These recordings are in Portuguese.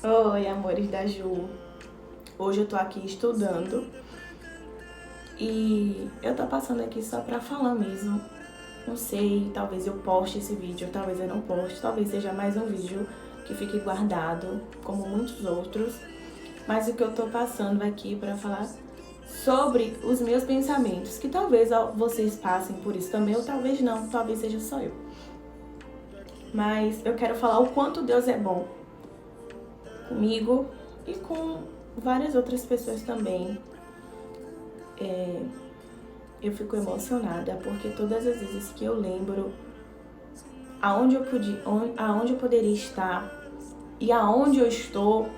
Oi, amores da Ju. Hoje eu tô aqui estudando e eu tô passando aqui só pra falar mesmo. Não sei, talvez eu poste esse vídeo, talvez eu não poste, talvez seja mais um vídeo que fique guardado, como muitos outros. Mas o que eu tô passando aqui pra falar sobre os meus pensamentos, que talvez vocês passem por isso também, ou talvez não, talvez seja só eu. Mas eu quero falar o quanto Deus é bom comigo e com várias outras pessoas também. Eu fico emocionada porque todas as vezes que eu lembro aonde eu poderia estar e aonde eu estou,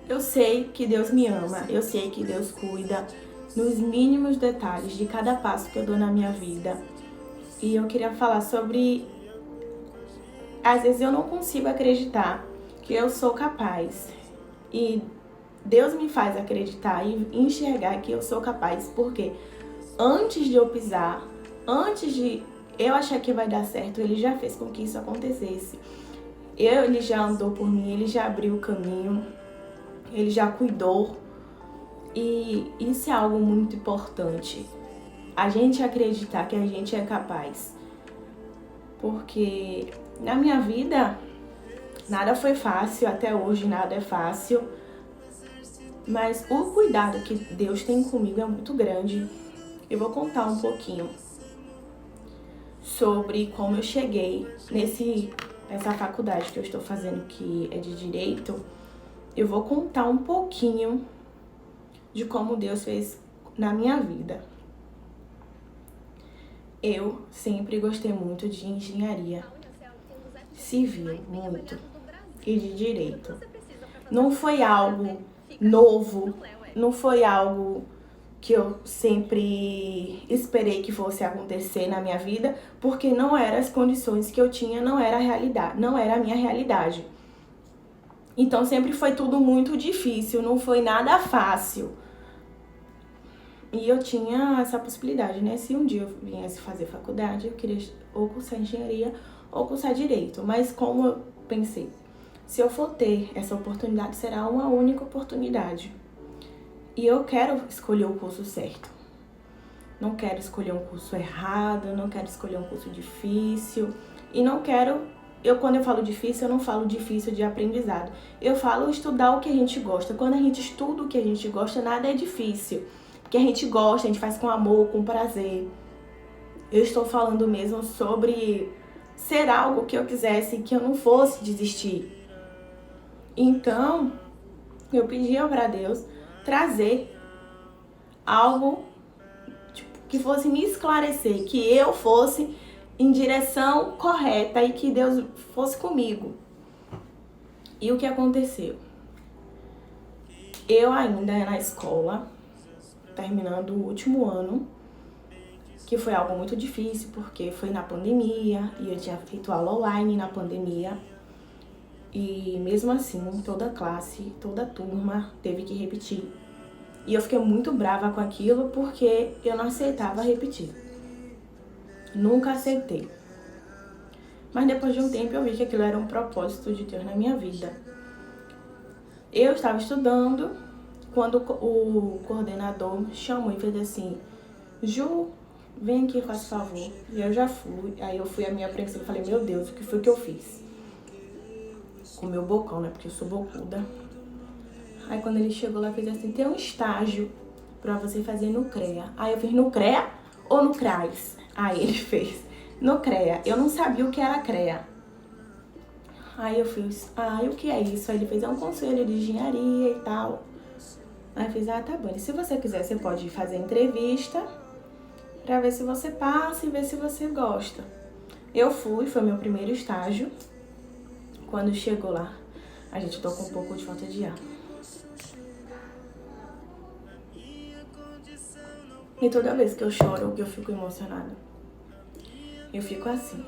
eu sei que Deus me ama, eu sei que Deus cuida nos mínimos detalhes de cada passo que eu dou na minha vida. E eu queria falar sobre, às vezes eu não consigo acreditar que eu sou capaz. E Deus me faz acreditar e enxergar que eu sou capaz, porque antes de eu pisar, antes de eu achar que vai dar certo, Ele já fez com que isso acontecesse. Ele já andou por mim, Ele já abriu o caminho, Ele já cuidou. E isso é algo muito importante. A gente acreditar que a gente é capaz. Porque na minha vida, nada foi fácil, até hoje nada é fácil. Mas o cuidado que Deus tem comigo é muito grande. Eu vou contar um pouquinho sobre como eu cheguei nessa faculdade que eu estou fazendo, que é de Direito. Eu vou contar um pouquinho de como Deus fez na minha vida. Eu sempre gostei muito de engenharia civil, muito, e de direito. Não foi algo novo, não foi algo que eu sempre esperei que fosse acontecer na minha vida, porque não eram as condições que eu tinha, não era a realidade, não era a minha realidade. Então sempre foi tudo muito difícil, não foi nada fácil. E eu tinha essa possibilidade, né? Se um dia eu viesse fazer faculdade, eu queria ou cursar engenharia ou cursar direito. Mas como eu pensei, se eu for ter essa oportunidade, será uma única oportunidade. E eu quero escolher o curso certo. Não quero escolher um curso errado, não quero escolher um curso difícil. E não quero, quando eu falo difícil, eu não falo difícil de aprendizado. Eu falo estudar o que a gente gosta. Quando a gente estuda o que a gente gosta, nada é difícil. Porque a gente gosta, a gente faz com amor, com prazer. Eu estou falando mesmo sobre ser algo que eu quisesse, que eu não fosse desistir. Então, eu pedia para Deus trazer algo que fosse me esclarecer, que eu fosse em direção correta e que Deus fosse comigo. E o que aconteceu? Eu ainda na escola, terminando o último ano, que foi algo muito difícil, porque foi na pandemia, e eu tinha feito aula online na pandemia. E mesmo assim, toda a classe, toda a turma teve que repetir. E eu fiquei muito brava com aquilo, porque eu não aceitava repetir. Nunca aceitei. Mas depois de um tempo eu vi que aquilo era um propósito de Deus na minha vida. Eu estava estudando, quando o coordenador me chamou e fez assim: Ju, vem aqui, faz favor. E eu já fui. Aí eu fui a minha apreensiva e falei: meu Deus, o que foi que eu fiz? Com o meu bocão, né? Porque eu sou bocuda. Aí quando ele chegou lá, fez assim: tem um estágio pra você fazer no CREA. Aí eu fiz: no CREA ou no CRAS? Aí ele fez: no CREA. Eu não sabia o que era CREA. Aí eu fiz: e o que é isso? Aí ele fez: é um conselho de engenharia e tal. Aí eu fiz: tá bom. E se você quiser, você pode fazer entrevista pra ver se você passa e ver se você gosta. Eu fui, foi meu primeiro estágio. Quando chegou lá, a gente tô com um pouco de falta de ar. E toda vez que eu choro, que eu fico emocionada, eu fico assim.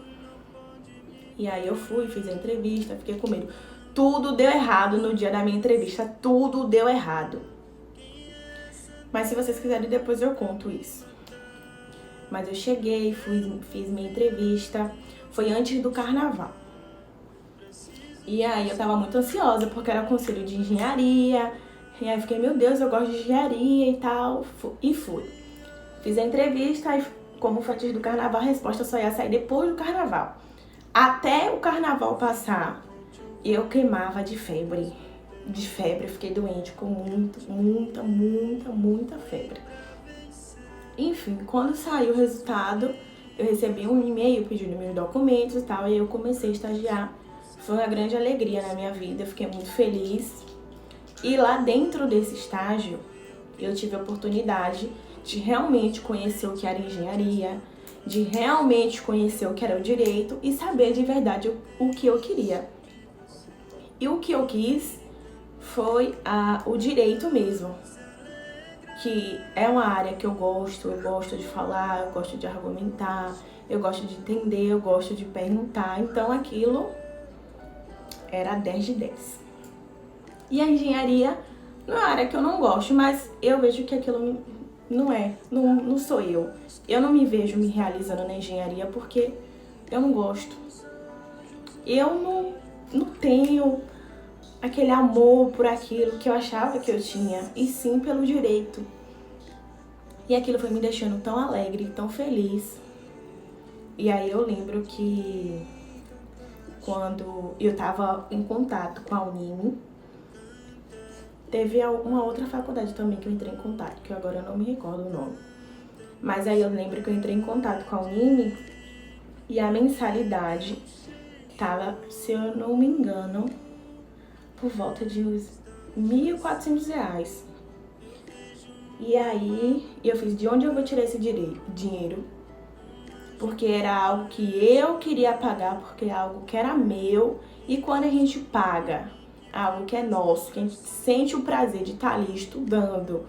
E aí eu fui, fiz a entrevista, fiquei com medo. Tudo deu errado no dia da minha entrevista, tudo deu errado. Mas se vocês quiserem, depois eu conto isso. Mas eu cheguei, fiz minha entrevista, foi antes do carnaval. E aí eu tava muito ansiosa, porque era conselho de engenharia. E aí eu fiquei, meu Deus, eu gosto de engenharia e tal. E fui. Fiz a entrevista e como foi antes do carnaval, a resposta só ia sair depois do carnaval. Até o carnaval passar, eu queimava de febre. Eu fiquei doente com muita febre. Enfim, quando saiu o resultado, eu recebi um e-mail pedindo meus documentos e tal, e eu comecei a estagiar. Foi uma grande alegria na minha vida, eu fiquei muito feliz. E lá dentro desse estágio, eu tive a oportunidade de realmente conhecer o que era engenharia, de realmente conhecer o que era o direito e saber de verdade o que eu queria. E o que eu quis foi o direito mesmo, que é uma área que eu gosto de falar, eu gosto de argumentar, eu gosto de entender, eu gosto de perguntar, então aquilo era 10 de 10. E a engenharia não é uma área que eu não gosto, mas eu vejo que aquilo não sou eu. Eu não me vejo me realizando na engenharia porque eu não gosto. Eu não tenho aquele amor por aquilo que eu achava que eu tinha, e sim pelo direito. E aquilo foi me deixando tão alegre, tão feliz. E aí eu lembro que quando eu estava em contato com a Unime, teve uma outra faculdade também que eu entrei em contato, que agora eu não me recordo o nome. Mas aí eu lembro que eu entrei em contato com a Unime e a mensalidade tava, se eu não me engano, por volta de uns R$1.400. E aí eu fiz, de onde eu vou tirar esse dinheiro? Porque era algo que eu queria pagar, porque é algo que era meu. E quando a gente paga algo que é nosso, que a gente sente o prazer de estar ali estudando,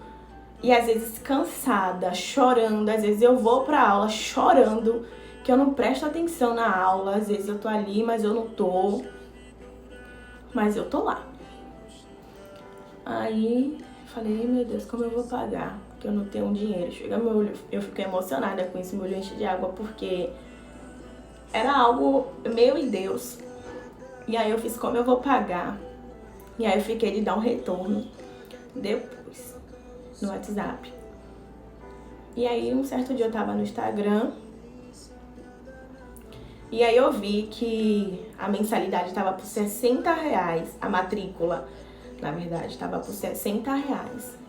e às vezes cansada, chorando, às vezes eu vou pra aula chorando, que eu não presto atenção na aula, às vezes eu tô ali, mas eu não tô. Mas eu tô lá. Aí falei, meu Deus, como eu vou pagar? Porque eu não tenho dinheiro. Chega meu olho, eu fiquei emocionada com isso, meu olho enche de água, porque era algo meu e Deus. E aí eu fiz, como eu vou pagar? E aí eu fiquei de dar um retorno depois, no WhatsApp. E aí um certo dia eu tava no Instagram, e aí eu vi que a mensalidade tava por R$60, a matrícula, na verdade, tava por R$60.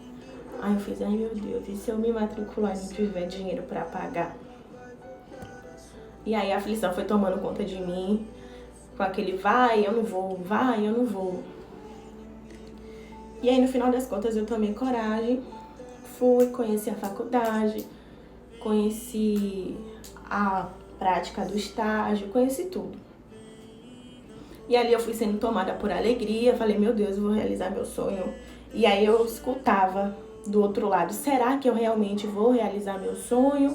Aí eu fiz, ai meu Deus, e se eu me matricular e não tiver dinheiro pra pagar? E aí a aflição foi tomando conta de mim, com aquele vai, eu não vou. E aí no final das contas eu tomei coragem, fui, conheci a faculdade, conheci a prática do estágio, conheci tudo. E ali eu fui sendo tomada por alegria, falei, meu Deus, eu vou realizar meu sonho. E aí eu escutava do outro lado, será que eu realmente vou realizar meu sonho?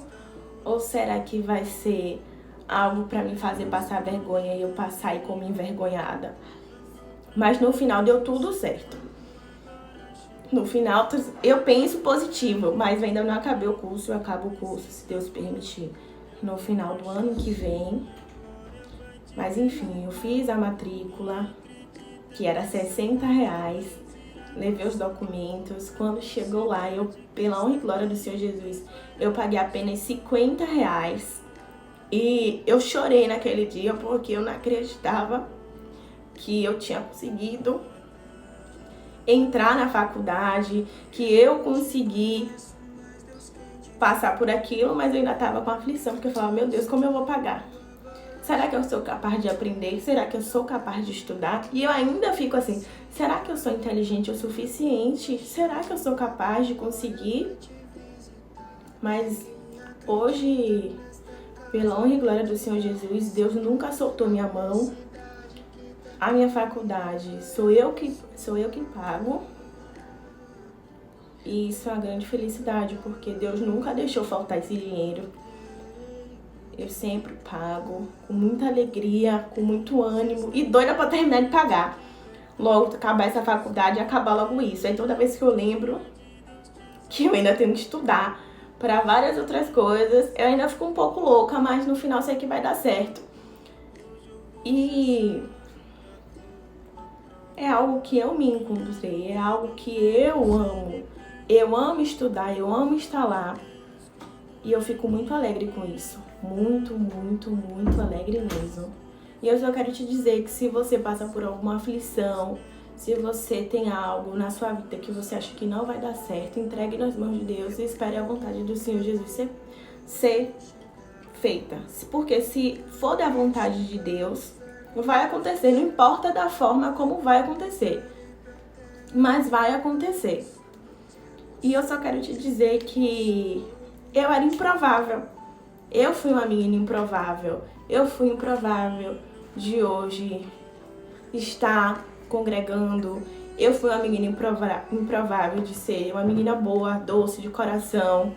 Ou será que vai ser algo pra me fazer passar vergonha e eu passar e como envergonhada? Mas no final deu tudo certo. No final eu penso positivo, mas ainda não acabei o curso, eu acabo o curso, se Deus permitir, no final do ano que vem. Mas enfim, eu fiz a matrícula, que era R$60, levei os documentos. Quando chegou lá, eu, pela honra e glória do Senhor Jesus, eu paguei apenas R$50. E eu chorei naquele dia porque eu não acreditava que eu tinha conseguido entrar na faculdade, que eu consegui passar por aquilo, mas eu ainda estava com aflição, porque eu falava, meu Deus, como eu vou pagar? Será que eu sou capaz de aprender? Será que eu sou capaz de estudar? E eu ainda fico assim, será que eu sou inteligente o suficiente? Será que eu sou capaz de conseguir? Mas hoje, pela honra e glória do Senhor Jesus, Deus nunca soltou minha mão. A minha faculdade sou eu que pago. E isso é uma grande felicidade, porque Deus nunca deixou faltar esse dinheiro. Eu sempre pago, com muita alegria, com muito ânimo e doida pra terminar de pagar. Logo acabar essa faculdade e acabar logo isso. Aí toda vez que eu lembro que eu ainda tenho que estudar para várias outras coisas, eu ainda fico um pouco louca, mas no final sei que vai dar certo. E é algo que eu me encontrei, é algo que eu amo. Eu amo estudar, eu amo estar lá. E eu fico muito alegre com isso. Muito, muito, muito alegre mesmo. E eu só quero te dizer que se você passa por alguma aflição, se você tem algo na sua vida que você acha que não vai dar certo, entregue nas mãos de Deus e espere a vontade do Senhor Jesus ser feita. Porque se for da vontade de Deus, vai acontecer. Não importa da forma como vai acontecer, mas vai acontecer. E eu só quero te dizer que eu era improvável. Eu fui uma menina improvável. Eu fui improvável de hoje estar congregando. Eu fui uma menina improvável de ser uma menina boa, doce, de coração,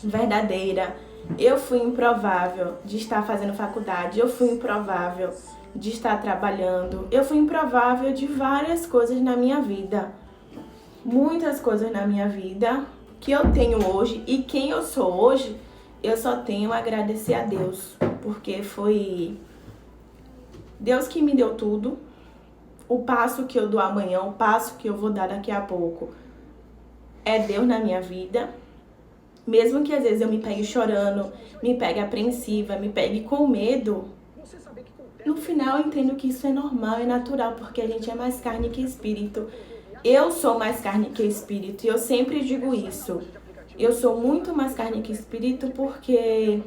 verdadeira. Eu fui improvável de estar fazendo faculdade. Eu fui improvável de estar trabalhando. Eu fui improvável de várias coisas na minha vida. Muitas coisas na minha vida que eu tenho hoje e quem eu sou hoje, eu só tenho a agradecer a Deus, porque foi Deus que me deu tudo. O passo que eu dou amanhã, o passo que eu vou dar daqui a pouco, é Deus na minha vida. Mesmo que às vezes eu me pegue chorando, me pegue apreensiva, me pegue com medo, no final eu entendo que isso é normal, é natural, porque a gente é mais carne que espírito. Eu sou mais carne que espírito e eu sempre digo isso. Eu sou muito mais carne que espírito porque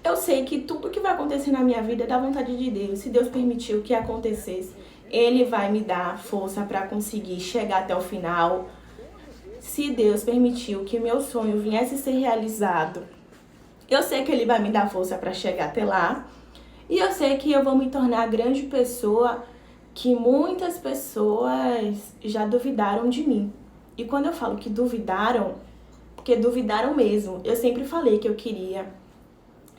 eu sei que tudo que vai acontecer na minha vida é da vontade de Deus. Se Deus permitiu que acontecesse, Ele vai me dar força para conseguir chegar até o final. Se Deus permitiu que meu sonho viesse a ser realizado, eu sei que Ele vai me dar força para chegar até lá. E eu sei que eu vou me tornar a grande pessoa que muitas pessoas já duvidaram de mim. E quando eu falo que duvidaram, porque duvidaram mesmo. Eu sempre falei que eu queria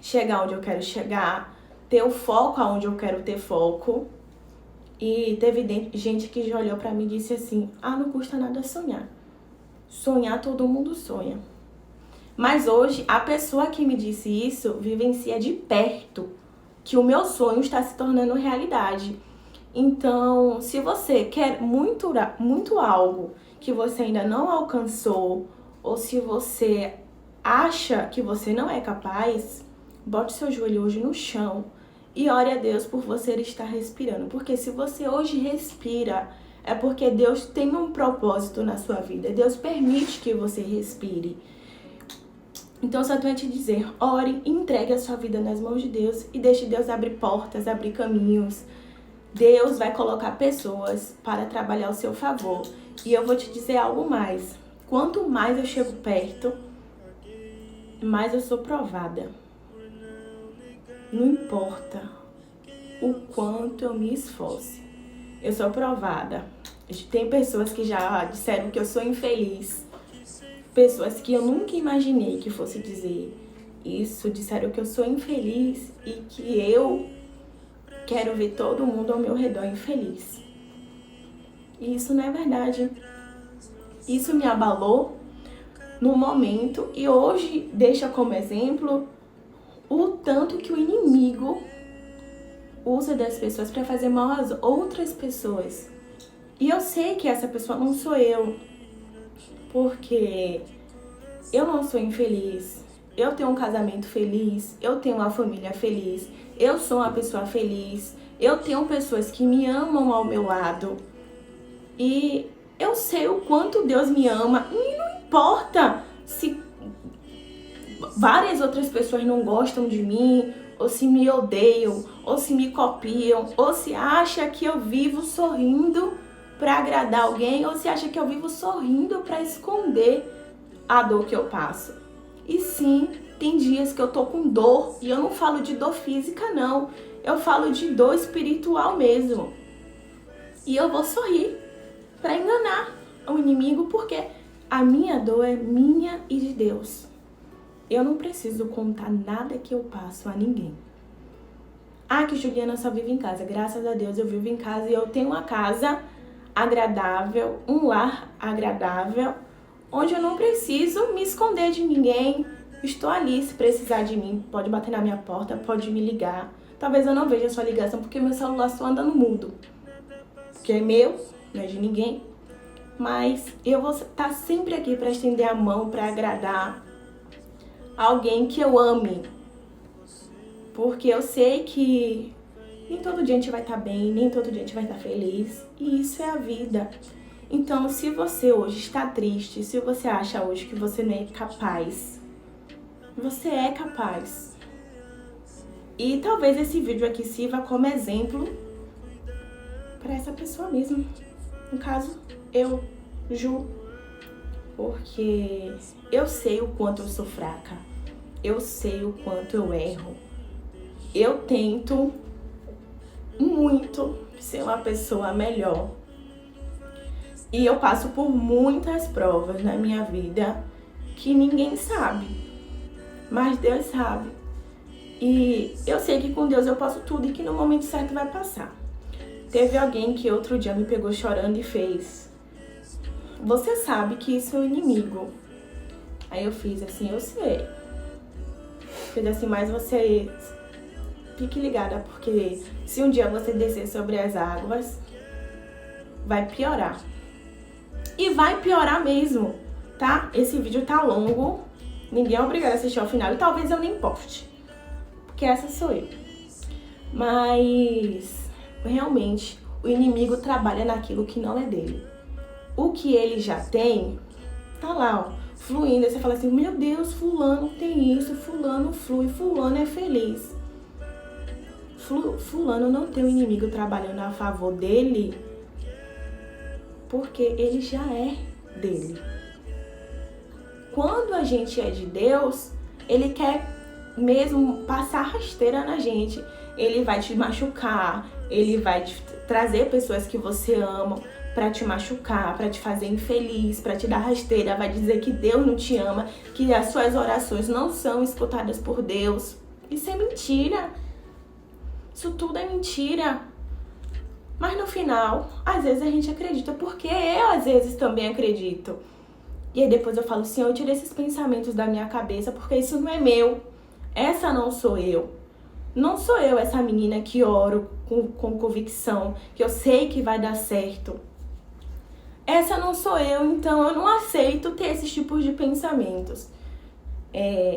chegar onde eu quero chegar, ter o foco aonde eu quero ter foco. E teve gente que já olhou pra mim e disse assim: ah, não custa nada sonhar. Sonhar todo mundo sonha. Mas hoje, a pessoa que me disse isso vivencia de perto que o meu sonho está se tornando realidade. Então, se você quer muito algo que você ainda não alcançou, ou se você acha que você não é capaz, bote seu joelho hoje no chão e ore a Deus por você estar respirando. Porque se você hoje respira, é porque Deus tem um propósito na sua vida. Deus permite que você respire. Então, só tenho a te dizer, ore, entregue a sua vida nas mãos de Deus e deixe Deus abrir portas, abrir caminhos. Deus vai colocar pessoas para trabalhar ao seu favor. E eu vou te dizer algo mais. Quanto mais eu chego perto, mais eu sou provada. Não importa o quanto eu me esforce, eu sou provada. Tem pessoas que já disseram que eu sou infeliz. Pessoas que eu nunca imaginei que fosse dizer isso, disseram que eu sou infeliz e que eu quero ver todo mundo ao meu redor infeliz. E isso não é verdade. Isso me abalou no momento e hoje deixa como exemplo o tanto que o inimigo usa das pessoas para fazer mal às outras pessoas. E eu sei que essa pessoa não sou eu, porque eu não sou infeliz, eu tenho um casamento feliz, eu tenho uma família feliz, eu sou uma pessoa feliz, eu tenho pessoas que me amam ao meu lado. E eu sei o quanto Deus me ama e não importa se várias outras pessoas não gostam de mim, ou se me odeiam, ou se me copiam, ou se acha que eu vivo sorrindo para agradar alguém, ou se acha que eu vivo sorrindo para esconder a dor que eu passo. E sim, tem dias que eu tô com dor, e eu não falo de dor física não, eu falo de dor espiritual mesmo. E eu vou sorrir para enganar o inimigo, porque a minha dor é minha e de Deus. Eu não preciso contar nada que eu passo a ninguém. Ah, que Juliana só vive em casa. Graças a Deus eu vivo em casa e eu tenho uma casa agradável, um lar agradável, onde eu não preciso me esconder de ninguém. Estou ali, se precisar de mim, pode bater na minha porta, pode me ligar. Talvez eu não veja a sua ligação porque meu celular só anda no mudo. que é meu, não é de ninguém. Mas eu vou estar sempre aqui para estender a mão, para agradar alguém que eu ame. Porque eu sei que nem todo dia a gente vai estar bem, nem todo dia a gente vai estar feliz. E isso é a vida. Então, se você hoje está triste, se você acha hoje que você não é capaz, você é capaz. E talvez esse vídeo aqui sirva como exemplo para essa pessoa mesmo. No caso, eu, Ju. Porque eu sei o quanto eu sou fraca. Eu sei o quanto eu erro. Eu tento muito ser uma pessoa melhor. E eu passo por muitas provas na minha vida que ninguém sabe. Mas Deus sabe. E eu sei que com Deus eu posso tudo e que no momento certo vai passar. Teve alguém que outro dia me pegou chorando e fez: você sabe que isso é o inimigo. Aí eu fiz assim: eu sei. Fiz assim: mas você fique ligada, porque se um dia você descer sobre as águas, vai piorar. E vai piorar mesmo, tá? Esse vídeo tá longo, ninguém é obrigado a assistir ao final e talvez eu nem poste, porque essa sou eu. Mas realmente o inimigo trabalha naquilo que não é dele. O que ele já tem, tá lá, ó, fluindo. Aí você fala assim: meu Deus, fulano tem isso, fulano flui, fulano é feliz. Fulano não tem o inimigo trabalhando a favor dele, porque ele já é dele. Quando a gente é de Deus, ele quer mesmo passar rasteira na gente. Ele vai te machucar, ele vai te trazer pessoas que você ama pra te machucar, pra te fazer infeliz, pra te dar rasteira, vai dizer que Deus não te ama, que as suas orações não são escutadas por Deus. Isso é mentira. Isso tudo é mentira. Mas no final, às vezes a gente acredita, porque eu às vezes também acredito. E aí depois eu falo: Senhor, eu tirei esses pensamentos da minha cabeça, porque isso não é meu. Essa não sou eu. Não sou eu essa menina que oro com convicção, que eu sei que vai dar certo. Essa não sou eu, então eu não aceito ter esses tipos de pensamentos.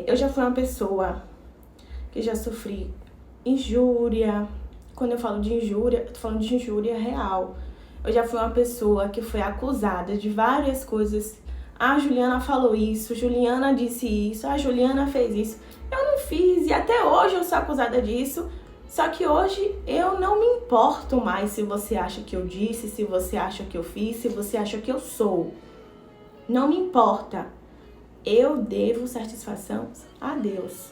Eu já fui uma pessoa que já sofri injúria. Quando eu falo de injúria, eu tô falando de injúria real. Eu já fui uma pessoa que foi acusada de várias coisas. A Juliana falou isso, Juliana disse isso, a Juliana fez isso. Eu não fiz e até hoje eu sou acusada disso. Só que hoje eu não me importo mais se você acha que eu disse, se você acha que eu fiz, se você acha que eu sou. Não me importa. Eu devo satisfação a Deus.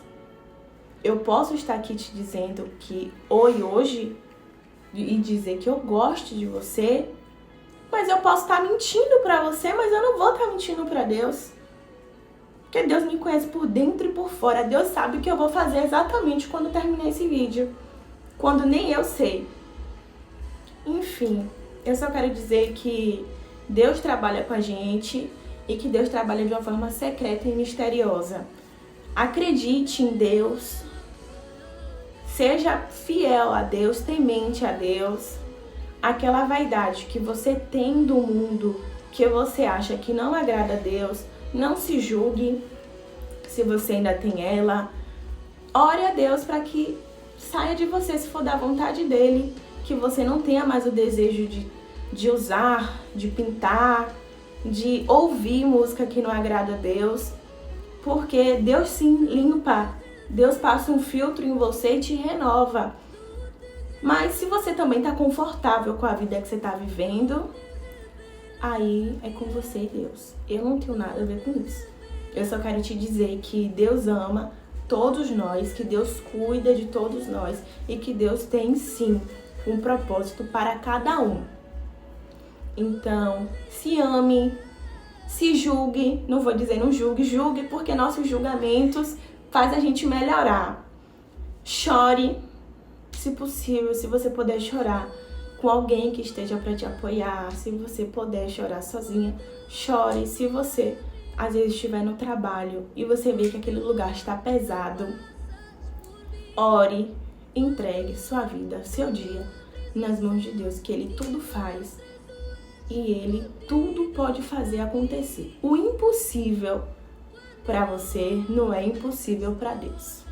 Eu posso estar aqui te dizendo que oi hoje e dizer que eu gosto de você, mas eu posso estar mentindo pra você, mas eu não vou estar mentindo pra Deus. Porque Deus me conhece por dentro e por fora. Deus sabe o que eu vou fazer exatamente quando terminar esse vídeo. Quando nem eu sei. Enfim, eu só quero dizer que Deus trabalha com a gente e que Deus trabalha de uma forma secreta e misteriosa. Acredite em Deus. Seja fiel a Deus, temente a Deus. Aquela vaidade que você tem do mundo, que você acha que não agrada a Deus, não se julgue se você ainda tem ela. Ore a Deus para que saia de você, se for da vontade dele, que você não tenha mais o desejo de usar, de pintar, de ouvir música que não agrada a Deus, porque Deus sim limpa, Deus passa um filtro em você e te renova. Mas se você também está confortável com a vida que você está vivendo, aí é com você e Deus. Eu não tenho nada a ver com isso. Eu só quero te dizer que Deus ama todos nós, que Deus cuida de todos nós e que Deus tem sim um propósito para cada um. Então, se ame, se julgue, não vou dizer não julgue, julgue, porque nossos julgamentos faz a gente melhorar. Chore, se possível, se você puder chorar com alguém que esteja para te apoiar, se você puder chorar sozinha, chore. Se você às vezes estiver no trabalho e você vê que aquele lugar está pesado, ore, entregue sua vida, seu dia nas mãos de Deus, que Ele tudo faz e Ele tudo pode fazer acontecer. O impossível para você não é impossível para Deus.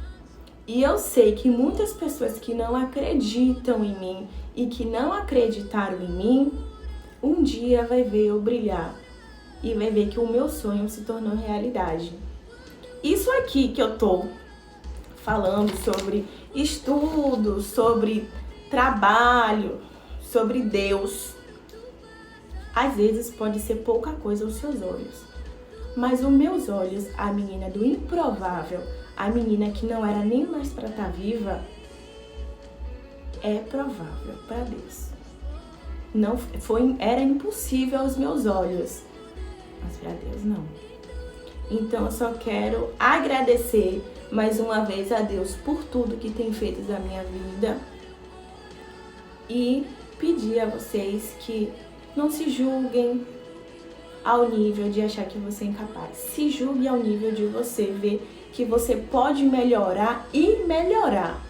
E eu sei que muitas pessoas que não acreditam em mim e que não acreditaram em mim, um dia vai ver eu brilhar e vai ver que o meu sonho se tornou realidade. Isso aqui que eu tô falando sobre estudo, sobre trabalho, sobre Deus, às vezes pode ser pouca coisa aos seus olhos. Mas os meus olhos, a menina do improvável, a menina que não era nem mais para estar viva, é provável para Deus. Era impossível aos meus olhos, mas para Deus não. Então eu só quero agradecer mais uma vez a Deus por tudo que tem feito da minha vida e pedir a vocês que não se julguem ao nível de achar que você é incapaz. Se julgue ao nível de você ver que você pode melhorar e melhorar.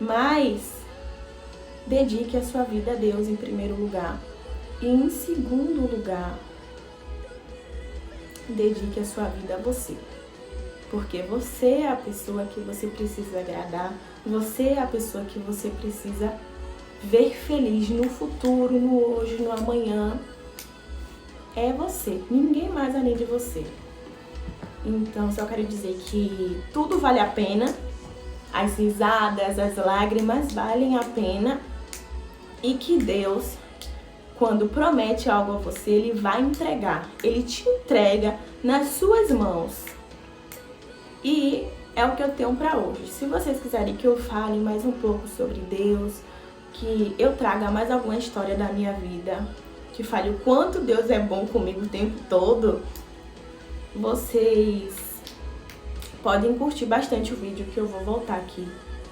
Mas dedique a sua vida a Deus em primeiro lugar. E em segundo lugar, dedique a sua vida a você. Porque você é a pessoa que você precisa agradar. Você é a pessoa que você precisa ver feliz no futuro, no hoje, no amanhã. É você, ninguém mais além de você. Então, só quero dizer que tudo vale a pena. As risadas, as lágrimas valem a pena. E que Deus, quando promete algo a você, Ele vai entregar. Ele te entrega nas suas mãos. E é o que eu tenho para hoje. Se vocês quiserem que eu fale mais um pouco sobre Deus, que eu traga mais alguma história da minha vida, que fale o quanto Deus é bom comigo o tempo todo, vocês podem curtir bastante o vídeo, que eu vou voltar aqui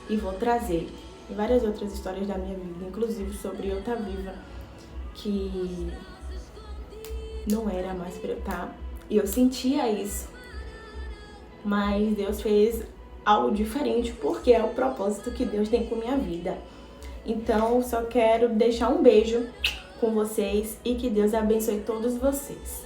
e vou trazer várias outras histórias da minha vida, inclusive sobre eu estar viva, que não era mais para eu estar, e eu sentia isso, mas Deus fez algo diferente, porque é o propósito que Deus tem com minha vida. Então, só quero deixar um beijo com vocês e que Deus abençoe todos vocês.